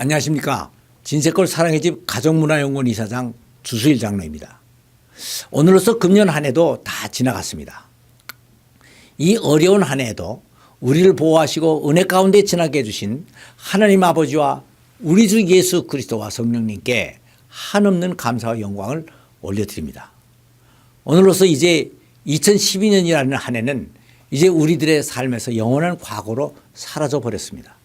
안녕하십니까. 진세골 사랑의 집 가족문화연구원 이사장 주수일 장로입니다. 오늘로써 금년 한 해도 다 지나갔습니다. 이 어려운 한 해에도 우리를 보호하시고 은혜 가운데 지나게 해주신 하나님 아버지와 우리 주 예수 그리스도와 성령님께 한없는 감사와 영광을 올려드립니다. 오늘로써 이제 2012년이라는 한 해는 이제 우리들의 삶에서 영원한 과거로 사라져 버렸습니다.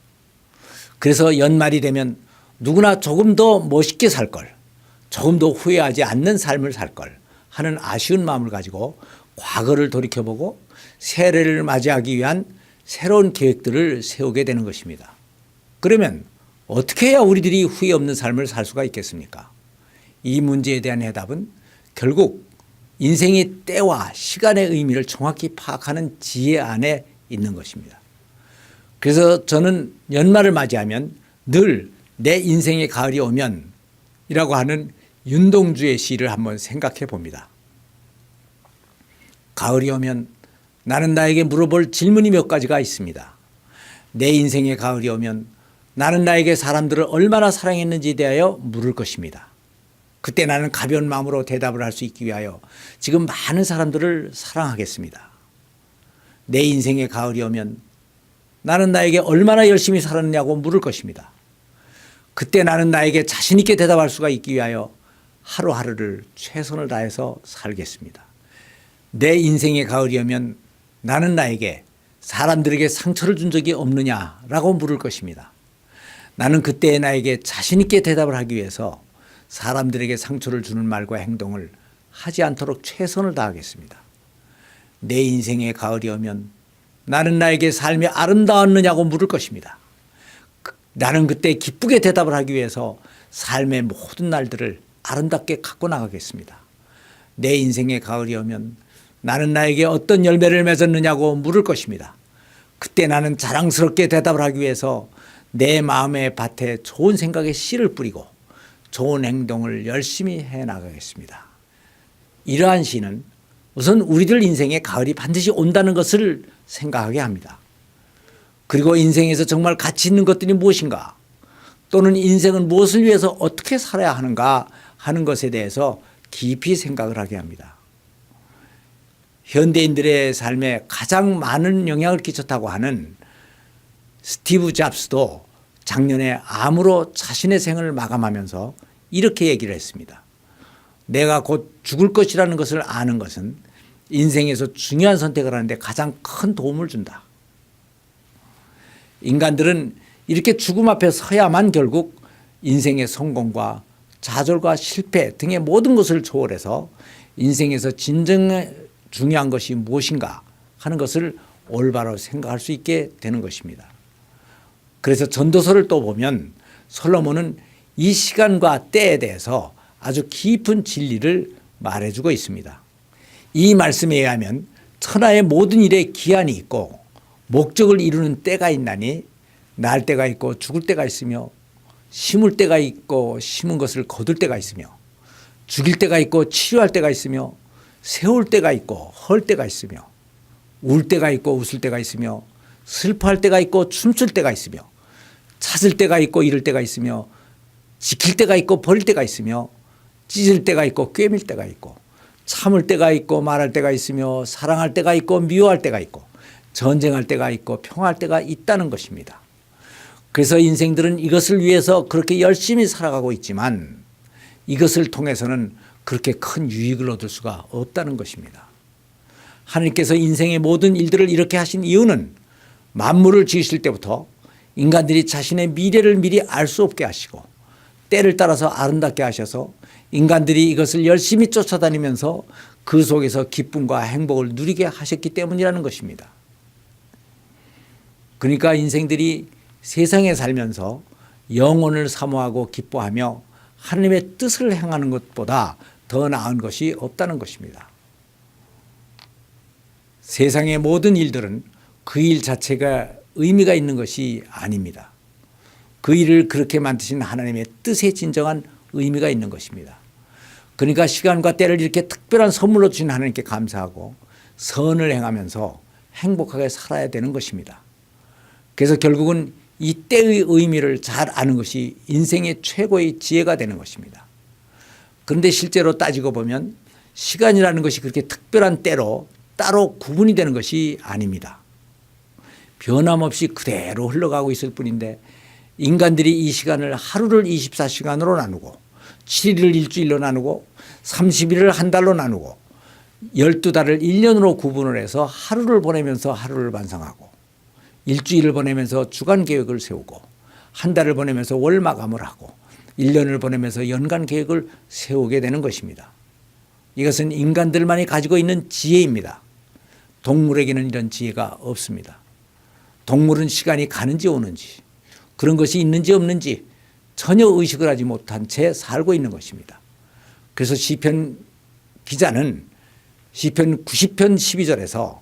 그래서 연말이 되면 누구나 조금 더 멋있게 살 걸, 조금 더 후회하지 않는 삶을 살 걸 하는 아쉬운 마음을 가지고 과거를 돌이켜보고 새해를 맞이하기 위한 새로운 계획들을 세우게 되는 것입니다. 그러면 어떻게 해야 우리들이 후회 없는 삶을 살 수가 있겠습니까? 이 문제에 대한 해답은 결국 인생의 때와 시간의 의미를 정확히 파악하는 지혜 안에 있는 것입니다. 그래서 저는 연말을 맞이하면 늘 내 인생의 가을이 오면 이라고 하는 윤동주의 시를 한번 생각해 봅니다. 가을이 오면 나는 나에게 물어볼 질문이 몇 가지가 있습니다. 내 인생의 가을이 오면 나는 나에게 사람들을 얼마나 사랑했는지에 대하여 물을 것입니다. 그때 나는 가벼운 마음으로 대답을 할 수 있기 위하여 지금 많은 사람들을 사랑하겠습니다. 내 인생의 가을이 오면 나는 나에게 얼마나 열심히 살았느냐고 물을 것입니다. 그때 나는 나에게 자신 있게 대답할 수가 있기 위하여 하루하루를 최선을 다해서 살겠습니다. 내 인생의 가을이 오면 나는 나에게 사람들에게 상처를 준 적이 없느냐라고 물을 것입니다. 나는 그때 나에게 자신 있게 대답을 하기 위해서 사람들에게 상처를 주는 말과 행동을 하지 않도록 최선을 다하겠습니다. 내 인생의 가을이 오면 나는 나에게 삶이 아름다웠느냐고 물을 것입니다. 나는 그때 기쁘게 대답을 하기 위해서 삶의 모든 날들을 아름답게 갖고 나가겠습니다. 내 인생의 가을이 오면 나는 나에게 어떤 열매를 맺었느냐고 물을 것입니다. 그때 나는 자랑스럽게 대답을 하기 위해서 내 마음의 밭에 좋은 생각의 씨를 뿌리고 좋은 행동을 열심히 해나가겠습니다. 이러한 시는 우선 우리들 인생에 가을이 반드시 온다는 것을 생각하게 합니다. 그리고 인생에서 정말 가치 있는 것들이 무엇인가, 또는 인생은 무엇을 위해서 어떻게 살아야 하는가 하는 것에 대해서 깊이 생각을 하게 합니다. 현대인들의 삶에 가장 많은 영향을 끼쳤다고 하는 스티브 잡스도 작년에 암으로 자신의 생을 마감하면서 이렇게 얘기를 했습니다. 내가 곧 죽을 것이라는 것을 아는 것은 인생에서 중요한 선택을 하는데 가장 큰 도움을 준다. 인간들은 이렇게 죽음 앞에 서야만 결국 인생의 성공과 좌절과 실패 등의 모든 것을 초월해서 인생에서 진정 중요한 것이 무엇인가 하는 것을 올바로 생각할 수 있게 되는 것입니다. 그래서 전도서를 또 보면 솔로몬은 이 시간과 때에 대해서 아주 깊은 진리를 말해주고 있습니다. 이 말씀에 의하면 천하의 모든 일에 기한이 있고 목적을 이루는 때가 있나니 날 때가 있고 죽을 때가 있으며 심을 때가 있고 심은 것을 거둘 때가 있으며 죽일 때가 있고 치료할 때가 있으며 세울 때가 있고 헐 때가 있으며 울 때가 있고 웃을 때가 있으며 슬퍼할 때가 있고 춤출 때가 있으며 찾을 때가 있고 잃을 때가 있으며 지킬 때가 있고 버릴 때가 있으며 찢을 때가 있고 꿰밀 때가 있고 참을 때가 있고 말할 때가 있으며 사랑할 때가 있고 미워할 때가 있고 전쟁할 때가 있고 평화할 때가 있다는 것입니다. 그래서 인생들은 이것을 위해서 그렇게 열심히 살아가고 있지만 이것을 통해서는 그렇게 큰 유익을 얻을 수가 없다는 것입니다. 하나님께서 인생의 모든 일들을 이렇게 하신 이유는 만물을 지으실 때부터 인간들이 자신의 미래를 미리 알 수 없게 하시고 때를 따라서 아름답게 하셔서 인간들이 이것을 열심히 쫓아다니면서 그 속에서 기쁨과 행복을 누리게 하셨기 때문이라는 것입니다. 그러니까 인생들이 세상에 살면서 영혼을 사모하고 기뻐하며 하나님의 뜻을 행하는 것보다 더 나은 것이 없다는 것입니다. 세상의 모든 일들은 그 일 자체가 의미가 있는 것이 아닙니다. 그 일을 그렇게 만드신 하나님의 뜻에 진정한 의미가 있는 것입니다. 그러니까 시간과 때를 이렇게 특별한 선물로 주신 하나님께 감사하고 선을 행하면서 행복하게 살아야 되는 것입니다. 그래서 결국은 이 때의 의미를 잘 아는 것이 인생의 최고의 지혜가 되는 것입니다. 그런데 실제로 따지고 보면 시간이라는 것이 그렇게 특별한 때로 따로 구분이 되는 것이 아닙니다. 변함없이 그대로 흘러가고 있을 뿐인데 인간들이 이 시간을 하루를 24시간으로 나누고 7일을 일주일로 나누고 30일을 한 달로 나누고 12달을 1년으로 구분을 해서 하루를 보내면서 하루를 반성하고 일주일을 보내면서 주간 계획을 세우고 한 달을 보내면서 월 마감을 하고 1년을 보내면서 연간 계획을 세우게 되는 것입니다. 이것은 인간들만이 가지고 있는 지혜입니다. 동물에게는 이런 지혜가 없습니다. 동물은 시간이 가는지 오는지 그런 것이 있는지 없는지 전혀 의식을 하지 못한 채 살고 있는 것입니다. 그래서 시편 기자는 시편 90편 12절에서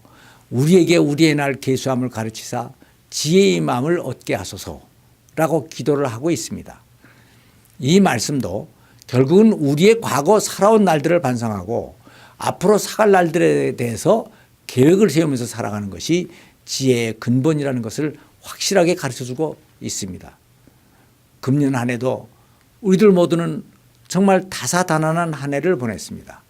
우리에게 우리의 날 계수함을 가르치사 지혜의 마음을 얻게 하소서라고 기도를 하고 있습니다. 이 말씀도 결국은 우리의 과거 살아온 날들을 반성하고 앞으로 살아갈 날들에 대해서 계획을 세우면서 살아가는 것이 지혜의 근본이라는 것을 확실하게 가르쳐주고 있습니다. 금년 한 해도 우리들 모두는 정말 다사다난한 한 해를 보냈습니다.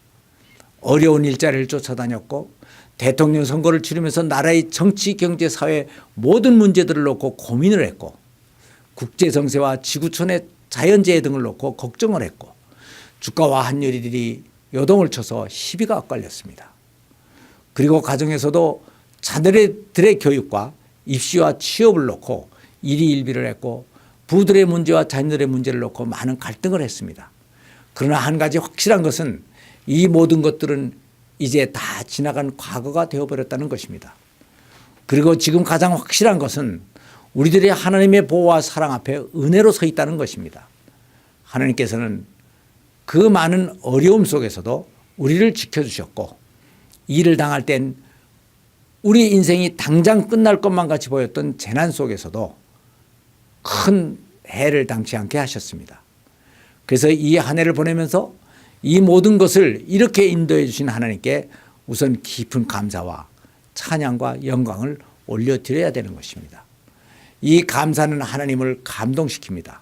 어려운 일자리를 쫓아다녔고 대통령 선거를 치르면서 나라의 정치, 경제, 사회 모든 문제들을 놓고 고민을 했고 국제 정세와 지구촌의 자연재해 등을 놓고 걱정을 했고 주가와 환율이 요동을 쳐서 시비가 엇갈렸습니다. 그리고 가정에서도 자녀들의 교육과 입시와 취업을 놓고 일희일비를 했고 부들의 문제와 자녀들의 문제를 놓고 많은 갈등을 했습니다. 그러나 한 가지 확실한 것은 이 모든 것들은 이제 다 지나간 과거가 되어버렸다는 것입니다. 그리고 지금 가장 확실한 것은 우리들이 하나님의 보호와 사랑 앞에 은혜로 서 있다는 것입니다. 하나님께서는 그 많은 어려움 속에서도 우리를 지켜주셨고 일을 당할 땐 우리 인생이 당장 끝날 것만 같이 보였던 재난 속에서도 큰 해를 당치 않게 하셨습니다. 그래서 이 한 해를 보내면서 이 모든 것을 이렇게 인도해 주신 하나님께 우선 깊은 감사와 찬양과 영광을 올려드려야 되는 것입니다. 이 감사는 하나님을 감동시킵니다.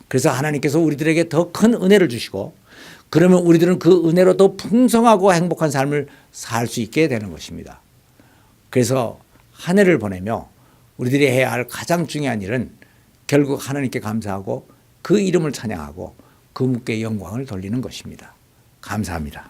그래서 하나님께서 우리들에게 더 큰 은혜를 주시고 그러면 우리들은 그 은혜로 더 풍성하고 행복한 삶을 살 수 있게 되는 것입니다. 그래서 한 해를 보내며 우리들이 해야 할 가장 중요한 일은 결국 하나님께 감사하고 그 이름을 찬양하고 그분께 영광을 돌리는 것입니다. 감사합니다.